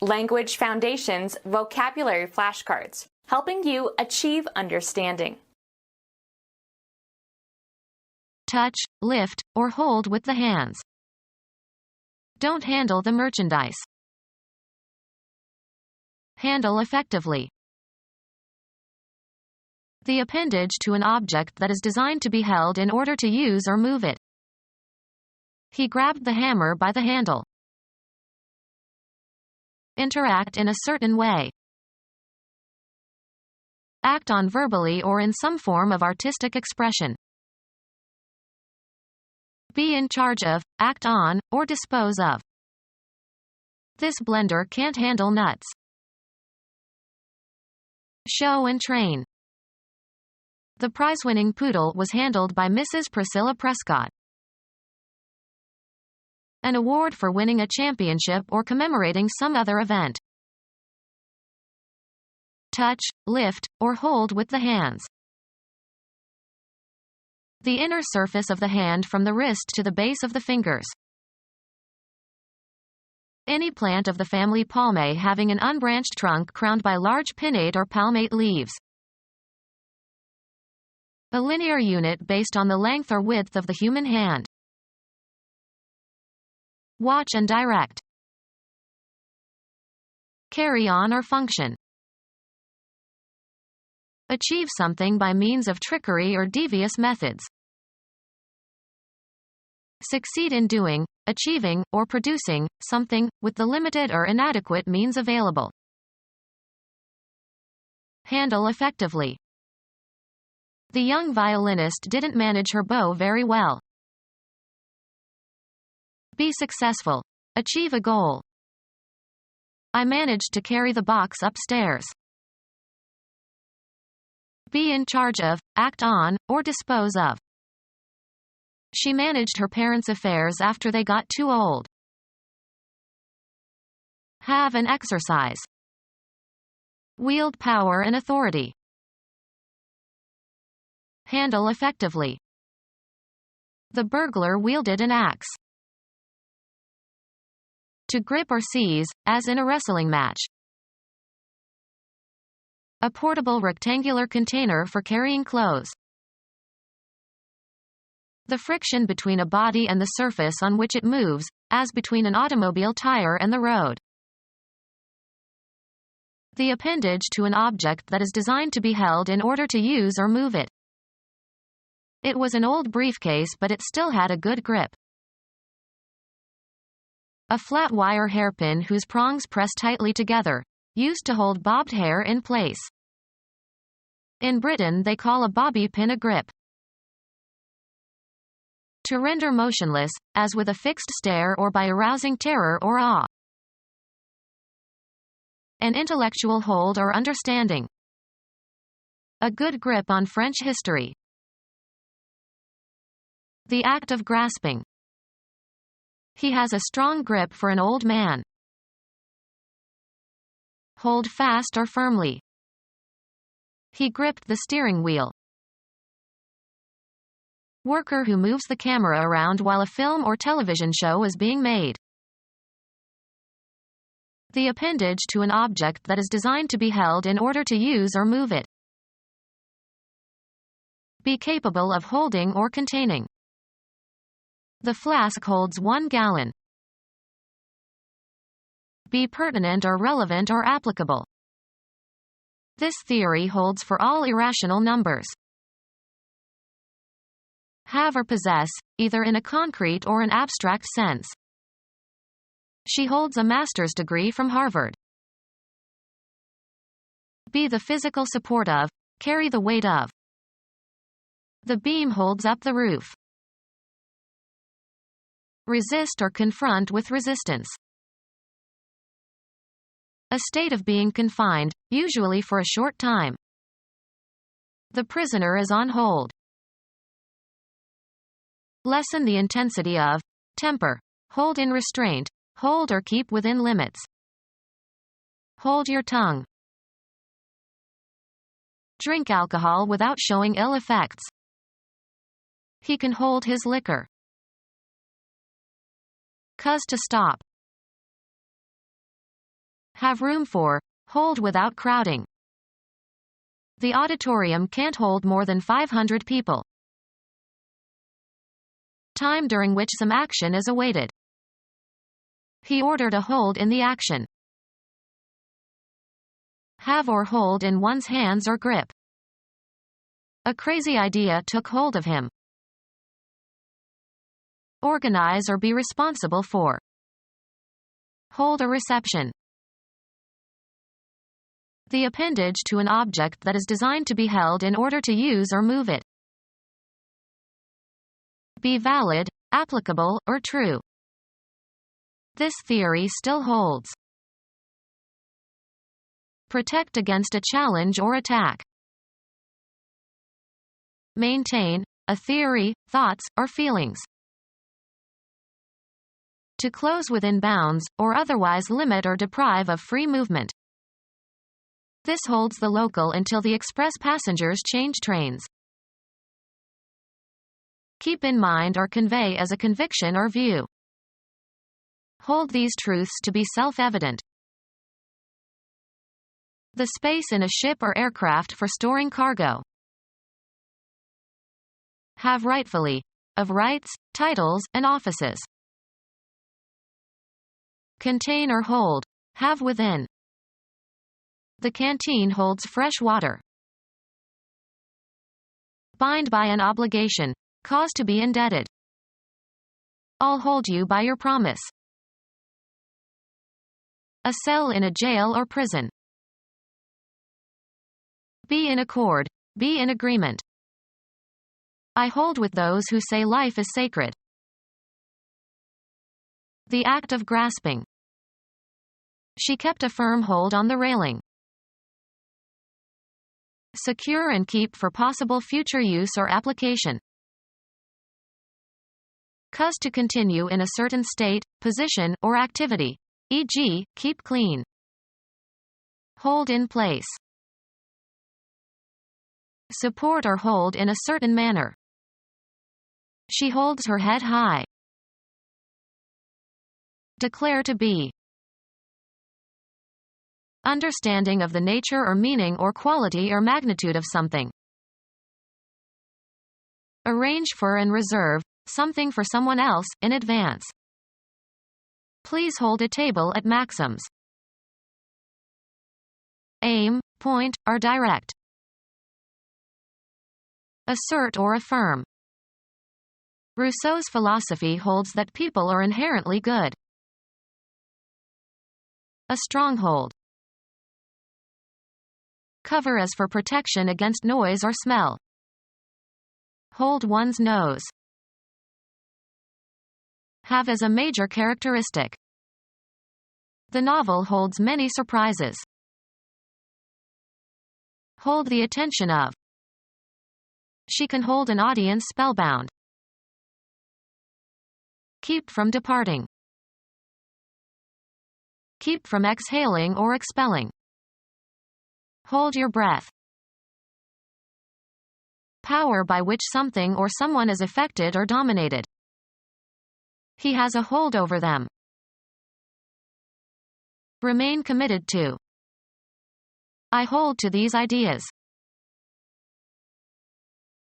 Language Foundations Vocabulary Flashcards, helping you achieve understanding. Touch, lift, or hold with the hands. Don't handle the merchandise. Handle effectively. The appendage to an object that is designed to be held in order to use or move it. He grabbed the hammer by the handle. Interact in a certain way. Act on verbally or in some form of artistic expression. Be in charge of, act on, or dispose of. This blender can't handle nuts. Show and train. The prize-winning poodle was handled by Mrs. Priscilla Prescott. An award for winning a championship or commemorating some other event. Touch, lift, or hold with the hands. The inner surface of the hand from the wrist to the base of the fingers. Any plant of the family Palmae having an unbranched trunk crowned by large pinnate or palmate leaves. A linear unit based on the length or width of the human hand. Watch and direct. Carry on or function. Achieve something by means of trickery or devious methods. Succeed in doing, achieving, or producing something, with the limited or inadequate means available. Handle effectively. The young violinist didn't manage her bow very well. Be successful. Achieve a goal. I managed to carry the box upstairs. Be in charge of, act on, or dispose of. She managed her parents' affairs after they got too old. Have and exercise. Wield power and authority. Handle effectively. The burglar wielded an axe. To grip or seize, as in a wrestling match. A portable rectangular container for carrying clothes. The friction between a body and the surface on which it moves, as between an automobile tire and the road. The appendage to an object that is designed to be held in order to use or move it. It was an old briefcase, but it still had a good grip. A flat wire hairpin whose prongs press tightly together, used to hold bobbed hair in place. In Britain they call a bobby pin a grip. To render motionless, as with a fixed stare or by arousing terror or awe. An intellectual hold or understanding. A good grip on French history. The act of grasping. He has a strong grip for an old man. Hold fast or firmly. He gripped the steering wheel. Worker who moves the camera around while a film or television show is being made. The appendage to an object that is designed to be held in order to use or move it. Be capable of holding or containing. The flask holds 1 gallon. Be pertinent or relevant or applicable. This theory holds for all irrational numbers. Have or possess, either in a concrete or an abstract sense. She holds a master's degree from Harvard. Be the physical support of, carry the weight of. The beam holds up the roof. Resist or confront with resistance. A state of being confined, usually for a short time. The prisoner is on hold. Lessen the intensity of, temper, hold in restraint, hold or keep within limits. Hold your tongue. Drink alcohol without showing ill effects. He can hold his liquor. Cause to stop. Have room for. Hold without crowding. The auditorium can't hold more than 500 people. Time during which some action is awaited. He ordered a hold in the action. Have or hold in one's hands or grip. A crazy idea took hold of him. Organize or be responsible for. Hold a reception. The appendage to an object that is designed to be held in order to use or move it. Be valid, applicable, or true. This theory still holds. Protect against a challenge or attack. Maintain, a theory, thoughts, or feelings. To close within bounds, or otherwise limit or deprive of free movement. This holds the local until the express passengers change trains. Keep in mind or convey as a conviction or view. Hold these truths to be self-evident. The space in a ship or aircraft for storing cargo. Have rightfully. Of rights, titles, and offices. Contain or hold. Have within. The canteen holds fresh water. Bind by an obligation. Cause to be indebted. I'll hold you by your promise. A cell in a jail or prison. Be in accord. Be in agreement. I hold with those who say life is sacred. The act of grasping. She kept a firm hold on the railing. Secure and keep for possible future use or application. Cause to continue in a certain state, position, or activity. E.g., keep clean. Hold in place. Support or hold in a certain manner. She holds her head high. Declare to be. Understanding of the nature or meaning or quality or magnitude of something. Arrange for and reserve something for someone else in advance. Please hold a table at Maxim's. Aim, point, or direct. Assert or affirm. Rousseau's philosophy holds that people are inherently good. A stronghold. Cover as for protection against noise or smell. Hold one's nose. Have as a major characteristic. The novel holds many surprises. Hold the attention of. She can hold an audience spellbound. Keep from departing. Keep from exhaling or expelling. Hold your breath. Power by which something or someone is affected or dominated. He has a hold over them. Remain committed to. I hold to these ideas.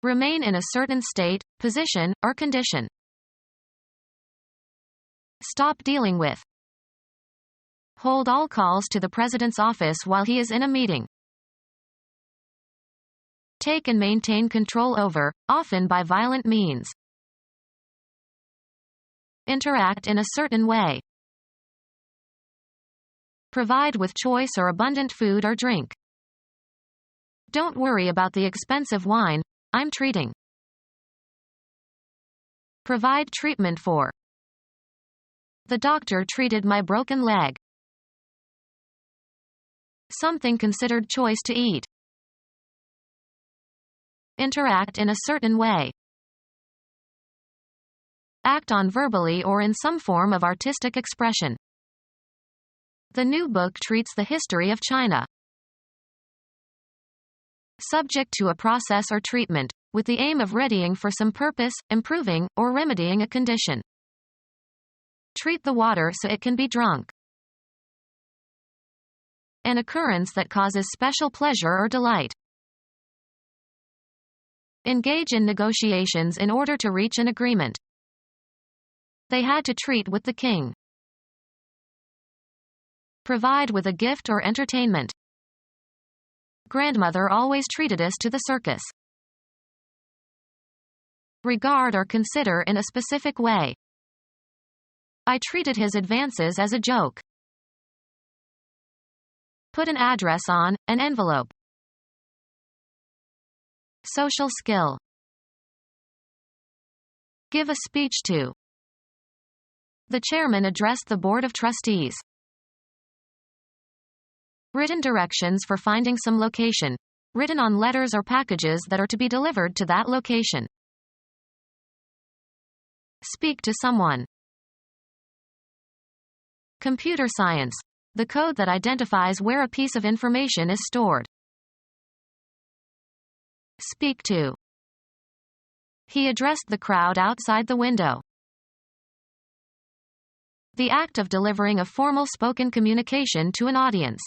Remain in a certain state, position, or condition. Stop dealing with. Hold all calls to the President's office while he is in a meeting. Take and maintain control over, often by violent means. Interact in a certain way. Provide with choice or abundant food or drink. Don't worry about the expensive wine, I'm treating. Provide treatment for. The doctor treated my broken leg. Something considered choice to eat. Interact in a certain way. Act on verbally or in some form of artistic expression. The new book treats the history of China. Subject to a process or treatment, with the aim of readying for some purpose, improving, or remedying a condition. Treat the water so it can be drunk. An occurrence that causes special pleasure or delight. Engage in negotiations in order to reach an agreement. They had to treat with the king. Provide with a gift or entertainment. Grandmother always treated us to the circus. Regard or consider in a specific way. I treated his advances as a joke. Put an address on an envelope. Social skill. Give a speech to. The chairman addressed the board of trustees. Written directions for finding some location. Written on letters or packages that are to be delivered to that location. Speak to someone. Computer science. The code that identifies where a piece of information is stored. Speak to. He addressed the crowd outside the window. The act of delivering a formal spoken communication to an audience.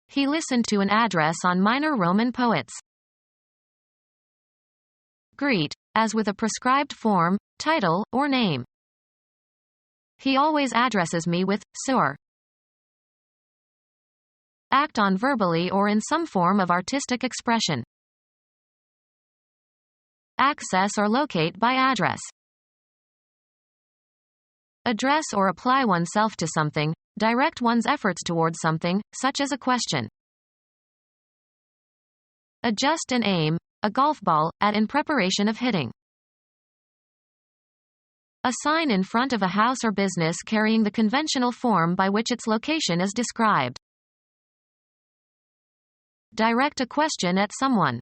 He listened to an address on minor Roman poets. Greet, as with a prescribed form, title, or name. He always addresses me with, sir. Act on verbally or in some form of artistic expression. Access or locate by address. Address or apply oneself to something, direct one's efforts towards something, such as a question. Adjust and aim, a golf ball, at in preparation of hitting. A sign in front of a house or business carrying the conventional form by which its location is described. Direct a question at someone.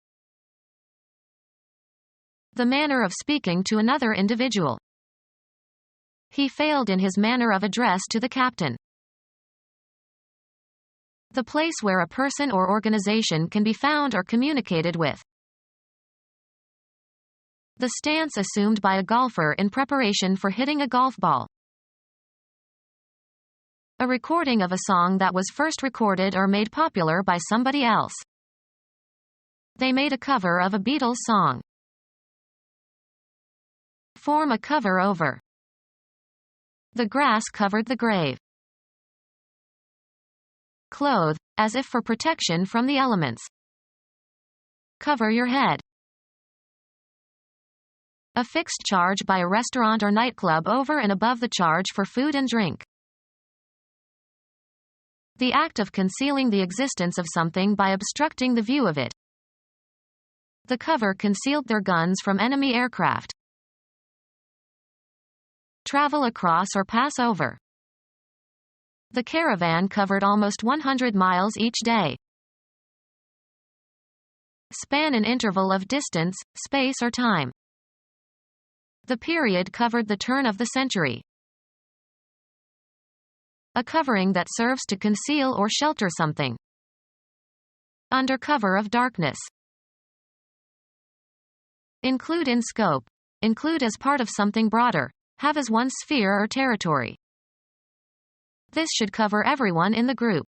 The manner of speaking to another individual. He failed in his manner of address to the captain. The place where a person or organization can be found or communicated with. The stance assumed by a golfer in preparation for hitting a golf ball. A recording of a song that was first recorded or made popular by somebody else. They made a cover of a Beatles song. Form a cover over. The grass covered the grave. Clothe, as if for protection from the elements. Cover your head. A fixed charge by a restaurant or nightclub over and above the charge for food and drink. The act of concealing the existence of something by obstructing the view of it. The cover concealed their guns from enemy aircraft. Travel across or pass over. The caravan covered almost 100 miles each day. Span an interval of distance, space or time. The period covered the turn of the century. A covering that serves to conceal or shelter something. Under cover of darkness. Include in scope. Include as part of something broader. Have as one sphere or territory. This should cover everyone in the group.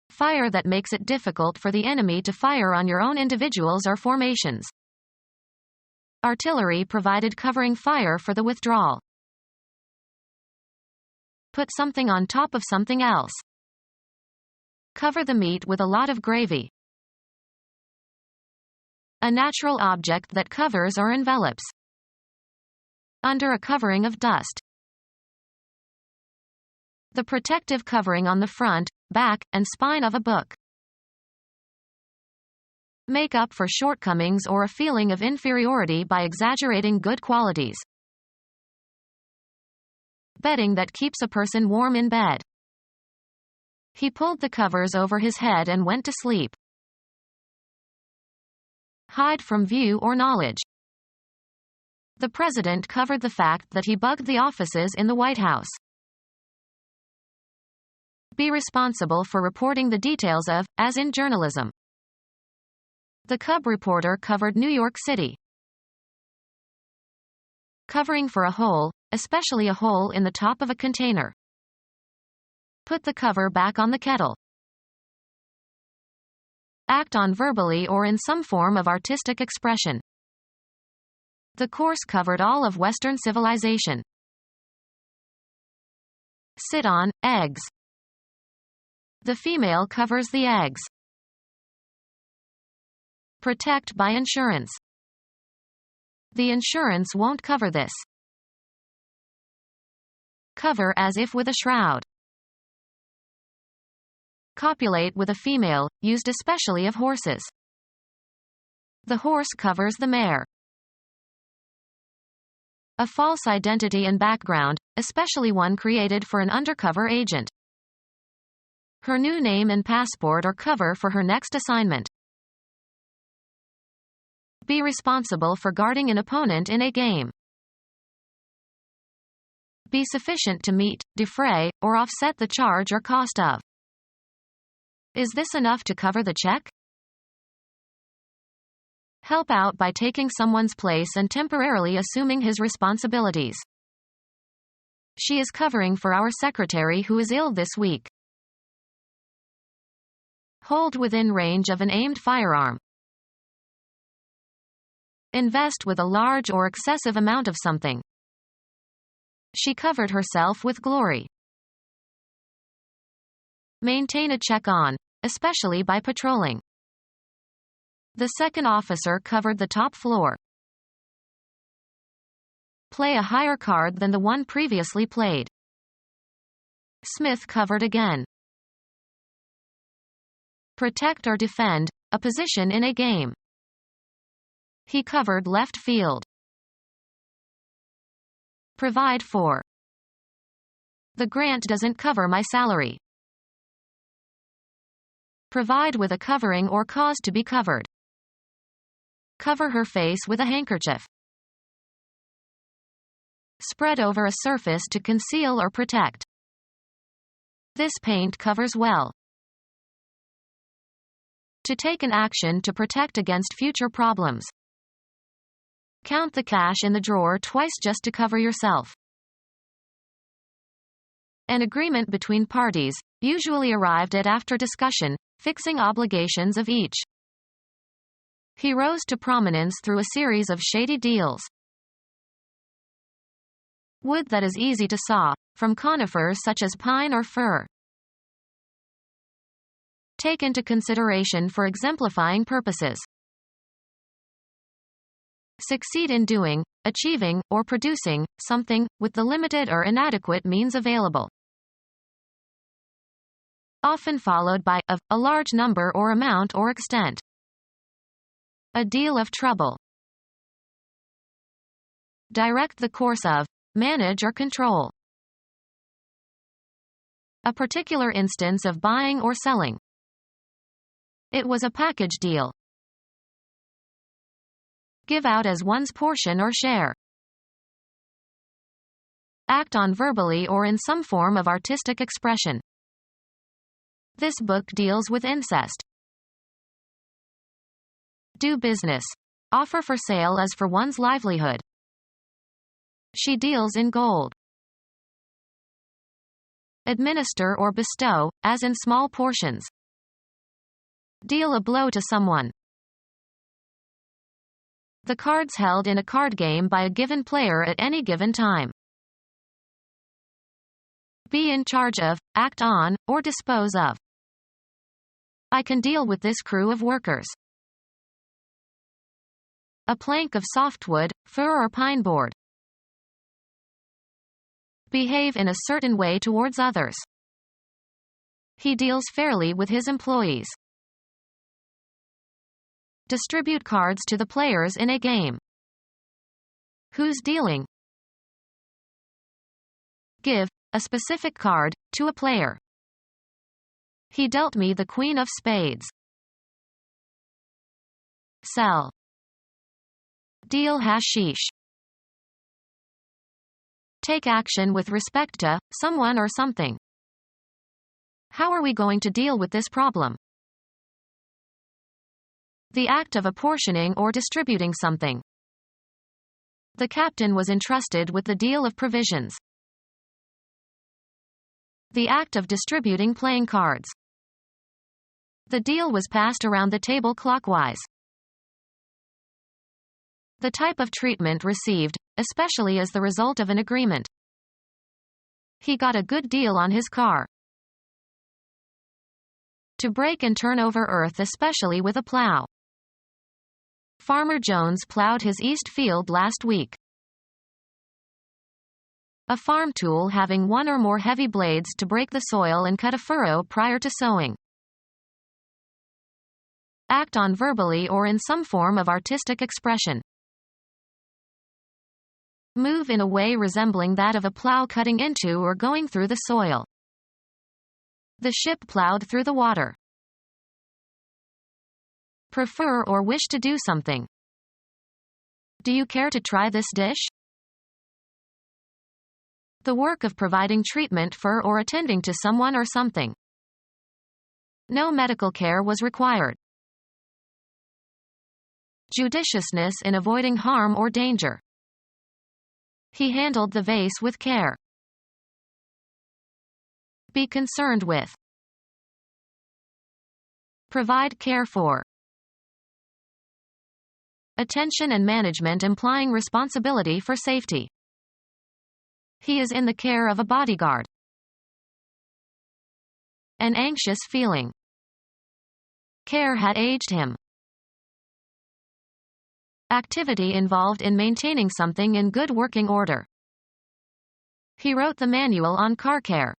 Fire that makes it difficult for the enemy to fire on your own individuals or formations. Artillery provided covering fire for the withdrawal. Put something on top of something else. Cover the meat with a lot of gravy. A natural object that covers or envelops. Under a covering of dust. The protective covering on the front, back, and spine of a book. Make up for shortcomings or a feeling of inferiority by exaggerating good qualities. Bedding that keeps a person warm in bed. He pulled the covers over his head and went to sleep. Hide from view or knowledge. The president covered the fact that he bugged the offices in the White House. Be responsible for reporting the details of, as in journalism. The cub reporter covered New York City. Covering for a hole, especially a hole in the top of a container. Put the cover back on the kettle. Act on verbally or in some form of artistic expression. The course covered all of Western civilization. Sit on eggs. The female covers the eggs. Protect by insurance. The insurance won't cover this. Cover as if with a shroud. Copulate with a female, used especially of horses. The horse covers the mare. A false identity and background, especially one created for an undercover agent. Her new name and passport or cover for her next assignment. Be responsible for guarding an opponent in a game. Be sufficient to meet, defray, or offset the charge or cost of. Is this enough to cover the check? Help out by taking someone's place and temporarily assuming his responsibilities. She is covering for our secretary who is ill this week. Hold within range of an aimed firearm. Invest with a large or excessive amount of something. She covered herself with glory. Maintain a check on, especially by patrolling. The second officer covered the top floor. Play a higher card than the one previously played. Smith covered again. Protect or defend, a position in a game. He covered left field. Provide for. The grant doesn't cover my salary. Provide with a covering or cause to be covered. Cover her face with a handkerchief. Spread over a surface to conceal or protect. This paint covers well. To take an action to protect against future problems. Count the cash in the drawer twice just to cover yourself. An agreement between parties, usually arrived at after discussion, fixing obligations of each. He rose to prominence through a series of shady deals. Wood that is easy to saw, from conifers such as pine or fir. Take into consideration for exemplifying purposes. Succeed in doing, achieving, or producing something, with the limited or inadequate means available. Often followed by of, a large number or amount or extent. A deal of trouble. Direct the course of, manage or control. A particular instance of buying or selling. It was a package deal. Give out as one's portion or share. Act on verbally or in some form of artistic expression. This book deals with incest. Do business. Offer for sale as for one's livelihood. She deals in gold. Administer or bestow, as in small portions. Deal a blow to someone. The cards held in a card game by a given player at any given time. Be in charge of, act on, or dispose of. I can deal with this crew of workers. A plank of softwood, fir or pine board. Behave in a certain way towards others. He deals fairly with his employees. Distribute cards to the players in a game. Who's dealing? Give, a specific card, to a player. He dealt me the queen of spades. Sell. Deal hashish. Take action with respect to someone or something. How are we going to deal with this problem? The act of apportioning or distributing something. The captain was entrusted with the deal of provisions. The act of distributing playing cards. The deal was passed around the table clockwise. The type of treatment received, especially as the result of an agreement. He got a good deal on his car. To break and turn over earth, especially with a plow. Farmer Jones plowed his east field last week. A farm tool having one or more heavy blades to break the soil and cut a furrow prior to sowing. Act on verbally or in some form of artistic expression. Move in a way resembling that of a plow cutting into or going through the soil. The ship plowed through the water. Prefer or wish to do something. Do you care to try this dish? The work of providing treatment for or attending to someone or something. No medical care was required. Judiciousness in avoiding harm or danger. He handled the vase with care. Be concerned with. Provide care for. Attention and management implying responsibility for safety. He is in the care of a bodyguard. An anxious feeling. Care had aged him. Activity involved in maintaining something in good working order. He wrote the manual on car care.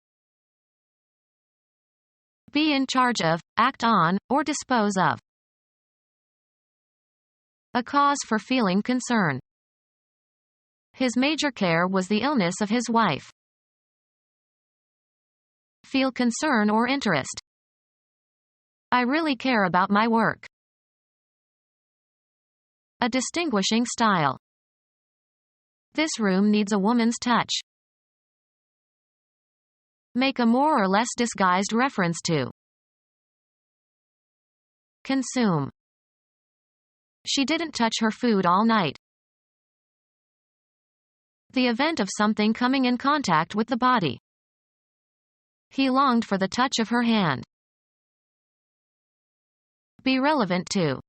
Be in charge of, act on, or dispose of. A cause for feeling concern. His major care was the illness of his wife. Feel concern or interest. I really care about my work. A distinguishing style. This room needs a woman's touch. Make a more or less disguised reference to. Consume. She didn't touch her food all night. The event of something coming in contact with the body. He longed for the touch of her hand. Be relevant to.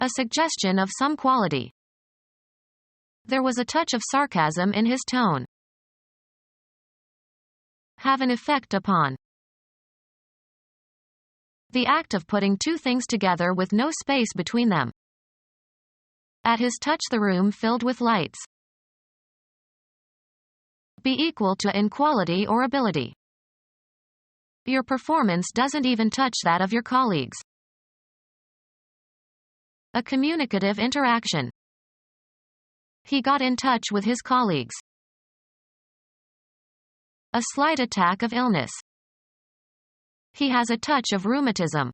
A suggestion of some quality. There was a touch of sarcasm in his tone. Have an effect upon. The act of putting two things together with no space between them. At his touch the room filled with lights. Be equal to in quality or ability. Your performance doesn't even touch that of your colleagues. A communicative interaction. He got in touch with his colleagues. A slight attack of illness. He has a touch of rheumatism.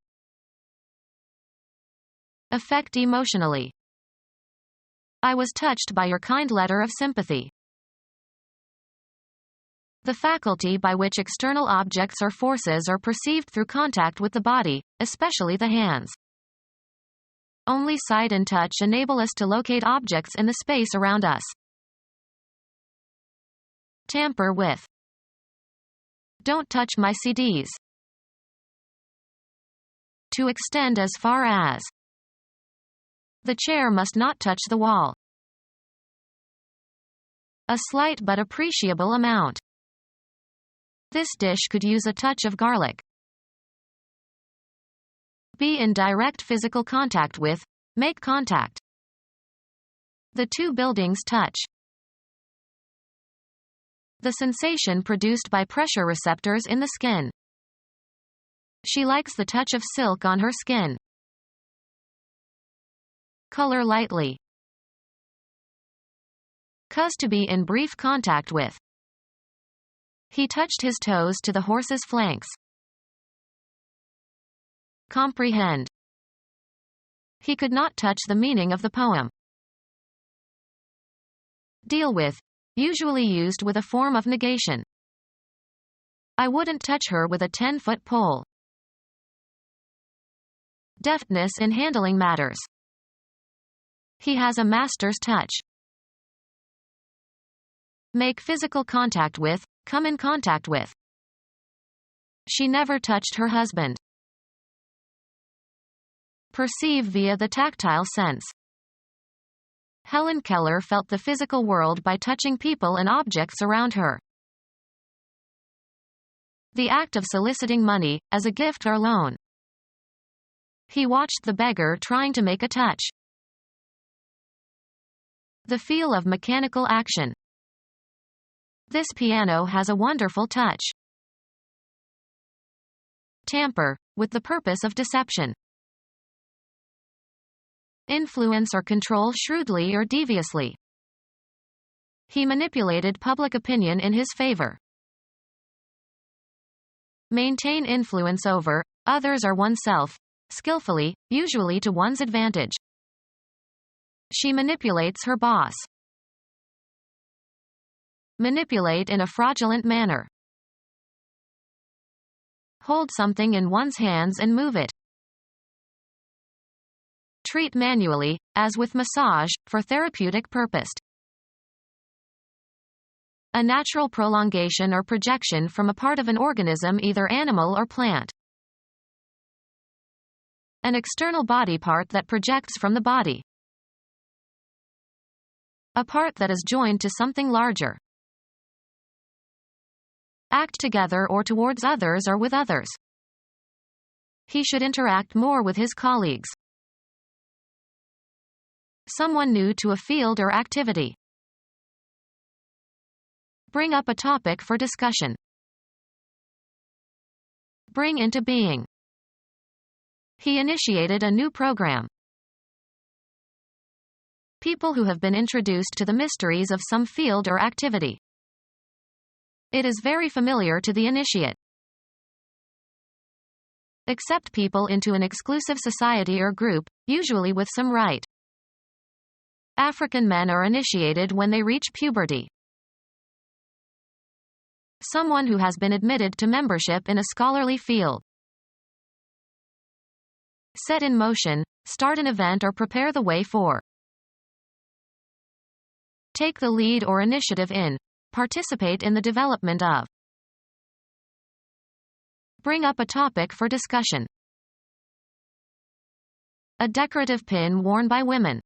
Affect emotionally. I was touched by your kind letter of sympathy. The faculty by which external objects or forces are perceived through contact with the body, especially the hands. Only sight and touch enable us to locate objects in the space around us. Tamper with. Don't touch my CDs. To extend as far as. The chair must not touch the wall. A slight but appreciable amount. This dish could use a touch of garlic. Be in direct physical contact with. Make contact. The two buildings touch. The sensation produced by pressure receptors in the skin. She likes the touch of silk on her skin. Color lightly. Cause to be in brief contact with. He touched his toes to the horse's flanks. Comprehend. He could not touch the meaning of the poem. Deal with. Usually used with a form of negation. I wouldn't touch her with a 10-foot pole. Deftness in handling matters. He has a master's touch. Make physical contact with, come in contact with. She never touched her husband. Perceive via the tactile sense. Helen Keller felt the physical world by touching people and objects around her. The act of soliciting money, as a gift or loan. He watched the beggar trying to make a touch. The feel of mechanical action. This piano has a wonderful touch. Tamper, with the purpose of deception. Influence or control shrewdly or deviously. He manipulated public opinion in his favor. Maintain influence over others or oneself, skillfully, usually to one's advantage. She manipulates her boss. Manipulate in a fraudulent manner. Hold something in one's hands and move it. Treat manually, as with massage, for therapeutic purpose. A natural prolongation or projection from a part of an organism, either animal or plant. An external body part that projects from the body. A part that is joined to something larger. Act together or towards others or with others. He should interact more with his colleagues. Someone new to a field or activity. Bring up a topic for discussion. Bring into being. He initiated a new program. People who have been introduced to the mysteries of some field or activity. It is very familiar to the initiate. Accept people into an exclusive society or group, usually with some right. African men are initiated when they reach puberty. Someone who has been admitted to membership in a scholarly field. Set in motion, start an event or prepare the way for. Take the lead or initiative in, participate in the development of. Bring up a topic for discussion. A decorative pin worn by women.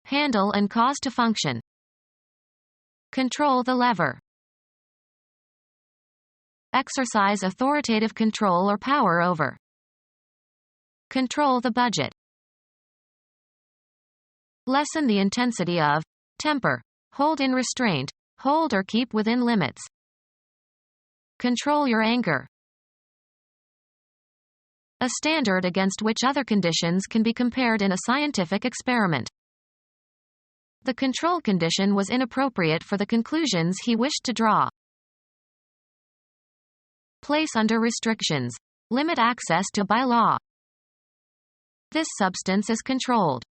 Handle and cause to function. Control the lever. Exercise authoritative control or power over. Control the budget. Lessen the intensity of. Temper. Hold in restraint. Hold or keep within limits. Control your anger. A standard against which other conditions can be compared in a scientific experiment. The control condition was inappropriate for the conclusions he wished to draw. Place under restrictions. Limit access to by law. This substance is controlled.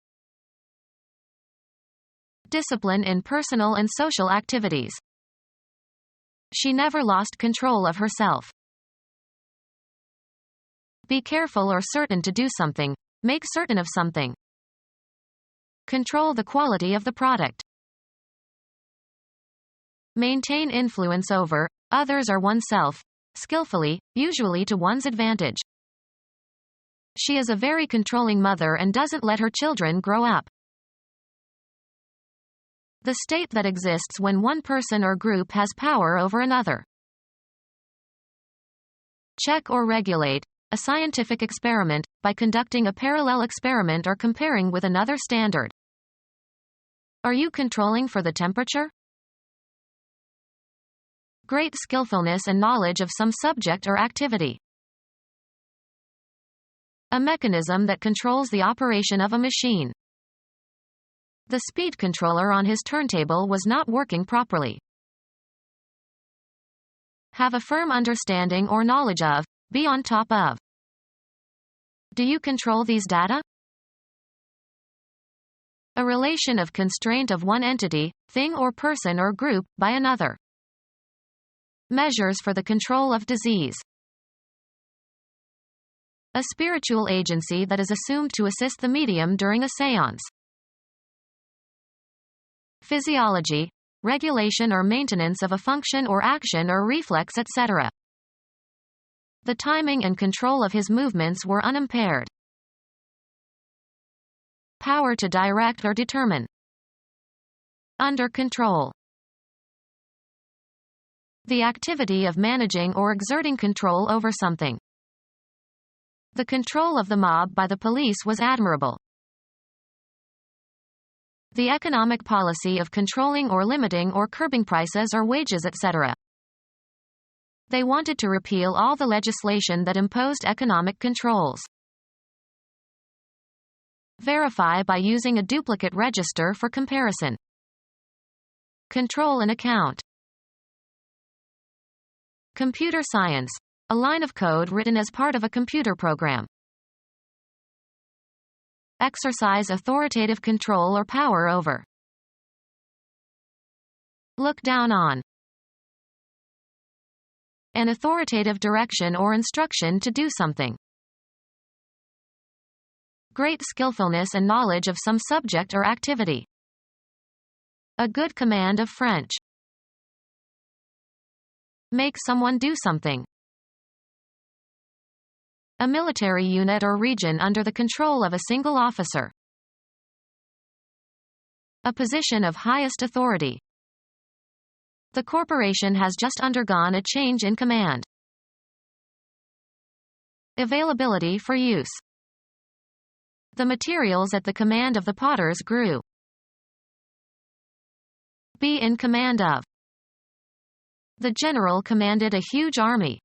Discipline in personal and social activities. She never lost control of herself. Be careful or certain to do something. Make certain of something. Control the quality of the product. Maintain influence over others or oneself, skillfully, usually to one's advantage. She is a very controlling mother and doesn't let her children grow up. The state that exists when one person or group has power over another. Check or regulate a scientific experiment by conducting a parallel experiment or comparing with another standard. Are you controlling for the temperature? Great skillfulness and knowledge of some subject or activity. A mechanism that controls the operation of a machine. The speed controller on his turntable was not working properly. Have a firm understanding or knowledge of, be on top of. Do you control these data? A relation of constraint of one entity, thing or person or group, by another. Measures for the control of disease. A spiritual agency that is assumed to assist the medium during a séance. physiology, regulation or maintenance of a function or action or reflex, etc. The timing and control of his movements were unimpaired. Power to direct or determine. Under control. The activity of managing or exerting control over something. The control of the mob by the police was admirable. The economic policy of controlling or limiting or curbing prices or wages, etc. They wanted to repeal all the legislation that imposed economic controls. Verify by using a duplicate register for comparison. Control an account. Computer science. A line of code written as part of a computer program. Exercise authoritative control or power over. Look down on. An authoritative direction or instruction to do something. Great skillfulness and knowledge of some subject or activity. A good command of French. Make someone do something. A military unit or region under the control of a single officer. A position of highest authority. The corporation has just undergone a change in command. Availability for use. The materials at the command of the potters grew. Be in command of. The general commanded a huge army.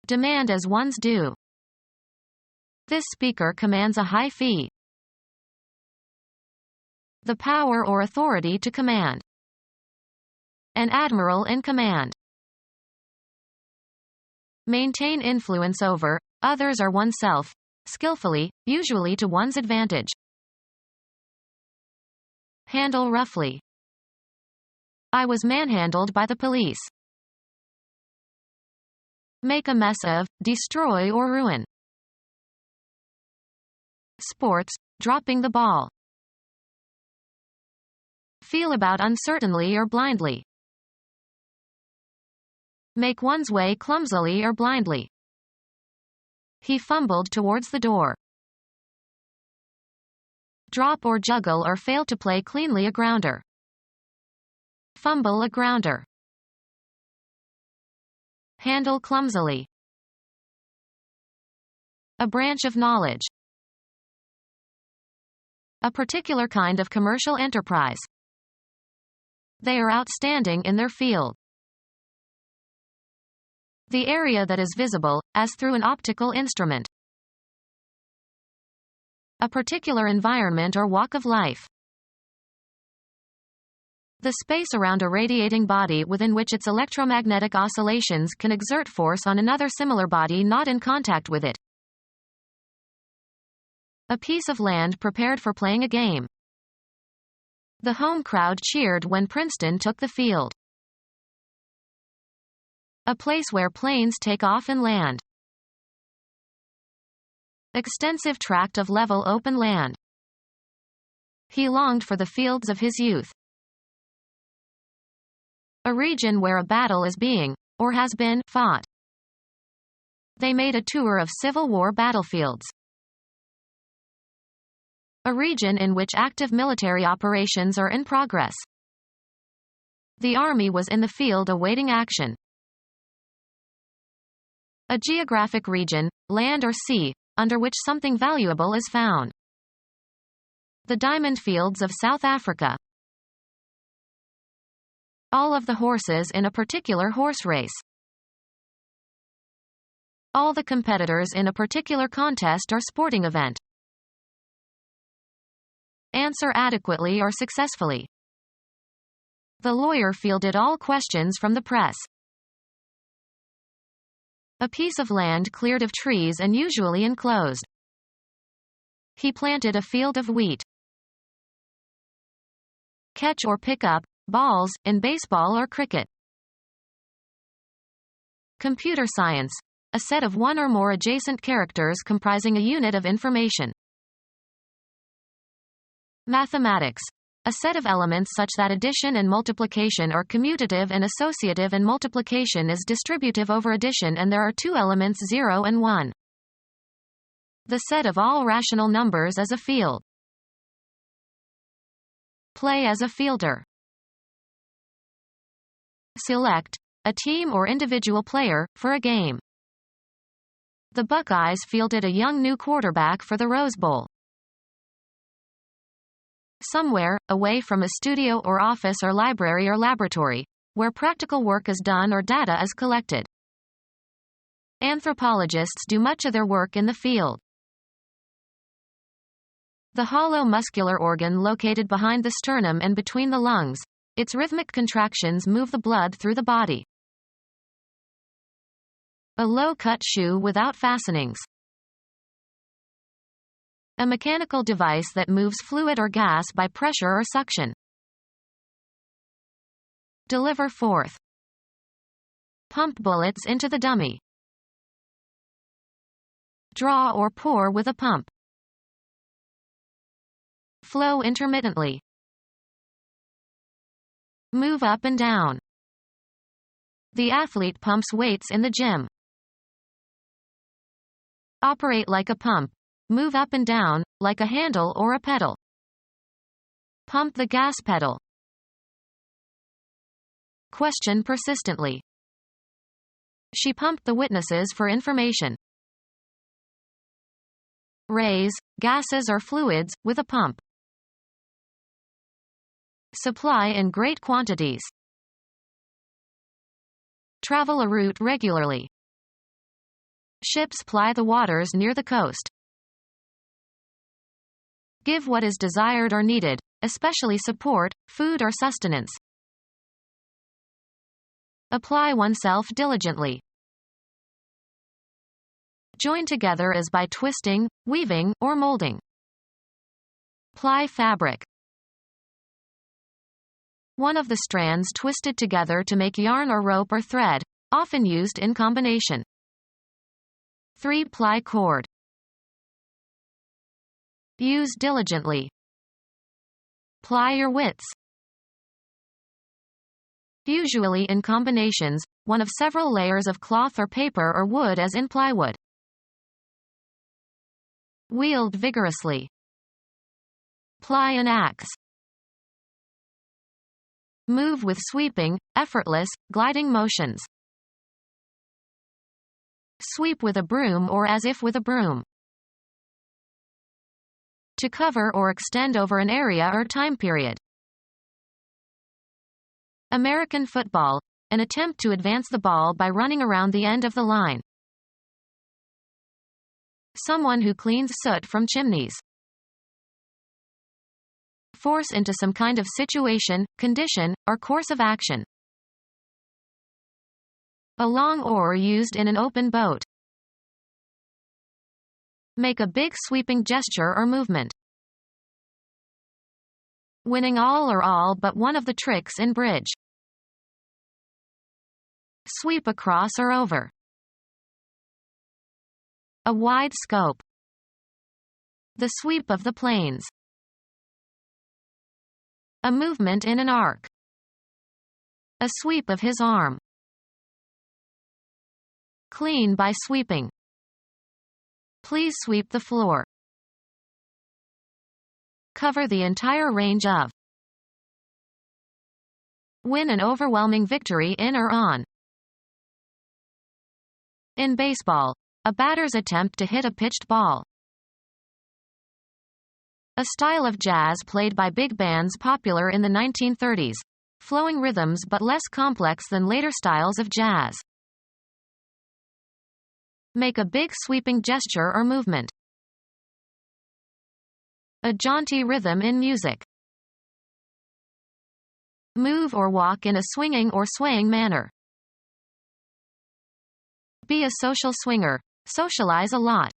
Demand as one's due. This speaker commands a high fee. The power or authority to command. An admiral in command. Maintain influence over others or oneself, skillfully, usually to one's advantage. Handle roughly. I was manhandled by the police. Make a mess of, destroy or ruin. Sports, dropping the ball. Feel about uncertainly or blindly. Make one's way clumsily or blindly. He fumbled towards the door. Drop or juggle or fail to play cleanly a grounder. Fumble a grounder. Handle clumsily. A branch of knowledge. A particular kind of commercial enterprise. They are outstanding in their field. The area that is visible, as through an optical instrument. A particular environment or walk of life. The space around a radiating body within which its electromagnetic oscillations can exert force on another similar body not in contact with it. A piece of land prepared for playing a game. The home crowd cheered when Princeton took the field. A place where planes take off and land. Extensive tract of level open land. He longed for the fields of his youth. A region where a battle is being, or has been, fought. They made a tour of Civil War battlefields. A region in which active military operations are in progress. The army was in the field awaiting action. A geographic region, land or sea, under which something valuable is found. The diamond fields of South Africa. All of the horses in a particular horse race. All the competitors in a particular contest or sporting event. Answer adequately or successfully. The lawyer fielded all questions from the press. A piece of land cleared of trees and usually enclosed. He planted a field of wheat. Catch or pick up balls in baseball or cricket. Computer science. A set of one or more adjacent characters comprising a unit of information. Mathematics. A set of elements such that addition and multiplication are commutative and associative, and multiplication is distributive over addition, and there are two elements 0 and 1. The set of all rational numbers is a field. Play as a fielder. Select a team or individual player for a game. The Buckeyes fielded a young new quarterback for the Rose Bowl. Somewhere, away from a studio or office or library or laboratory, where practical work is done or data is collected. Anthropologists do much of their work in the field. The hollow muscular organ located behind the sternum and between the lungs. Its rhythmic contractions move the blood through the body. A low-cut shoe without fastenings. A mechanical device that moves fluid or gas by pressure or suction. Deliver forth. Pump bullets into the dummy. Draw or pour with a pump. Flow intermittently. Move up and down. The athlete pumps weights in the gym. Operate like a pump. Move up and down, like a handle or a pedal. Pump the gas pedal. Question persistently. She pumped the witnesses for information. Raise gases or fluids with a pump. Supply in great quantities. Travel a route regularly. Ships ply the waters near the coast. Give what is desired or needed, especially support, food or sustenance. Apply oneself diligently. Join together as by twisting, weaving, or molding. Ply fabric. One of the strands twisted together to make yarn or rope or thread, often used in combination. 3-ply cord. Use diligently. Ply your wits. Usually in combinations, one of several layers of cloth or paper or wood, as in plywood. Wield vigorously. Ply an axe. Move with sweeping, effortless, gliding motions. Sweep with a broom or as if with a broom. To cover or extend over an area or time period. American football, an attempt to advance the ball by running around the end of the line. Someone who cleans soot from chimneys. Force into some kind of situation, condition, or course of action. A long oar used in an open boat. Make a big sweeping gesture or movement. Winning all but one of the tricks in bridge. Sweep across or over. A wide scope. The sweep of the plains. A movement in an arc. A sweep of his arm. Clean by sweeping. Please sweep the floor. Cover the entire range of. Win an overwhelming victory in or on. In baseball, a batter's attempt to hit a pitched ball. A style of jazz played by big bands popular in the 1930s, flowing rhythms but less complex than later styles of jazz. Make a big sweeping gesture or movement. A jaunty rhythm in music. Move or walk in a swinging or swaying manner. Be a social swinger. Socialize a lot.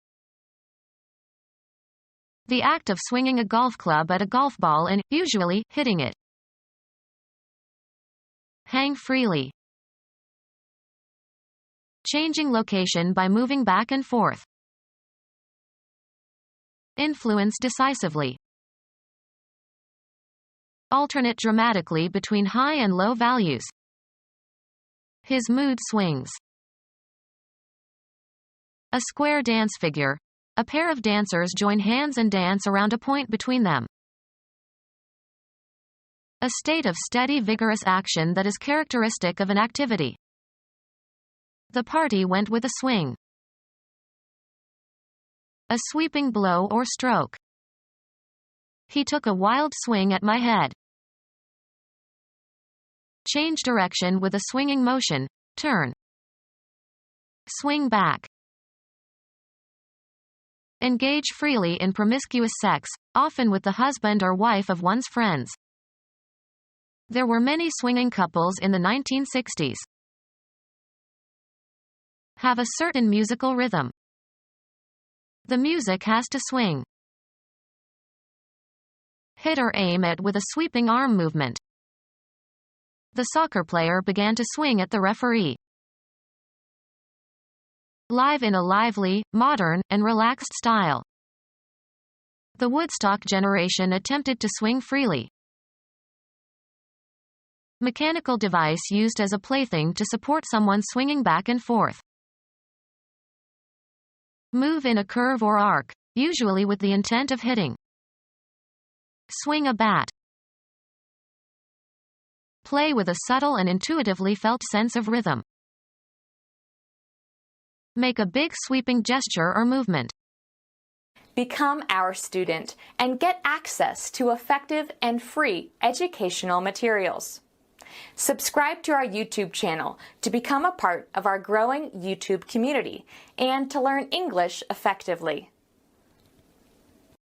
The act of swinging a golf club at a golf ball and, usually, hitting it. Hang freely. Changing location by moving back and forth. Influence decisively. alternate dramatically between high and low values. His mood swings. A square dance figure. A pair of dancers join hands and dance around a point between them. A state of steady, vigorous action that is characteristic of an activity. The party went with a swing. A sweeping blow or stroke. He took a wild swing at my head. Change direction with a swinging motion, turn. Swing back. Engage freely in promiscuous sex, often with the husband or wife of one's friends. There were many swinging couples in the 1960s. Have a certain musical rhythm. The music has to swing. Hit or aim at with a sweeping arm movement. The soccer player began to swing at the referee. Live in a lively, modern, and relaxed style. The Woodstock generation attempted to swing freely. Mechanical device used as a plaything to support someone swinging back and forth. Move in a curve or arc, usually with the intent of hitting. Swing a bat. Play with a subtle and intuitively felt sense of rhythm. Make a big sweeping gesture or movement. Become our student and get access to effective and free educational materials. Subscribe to our YouTube channel to become a part of our growing YouTube community and to learn English effectively.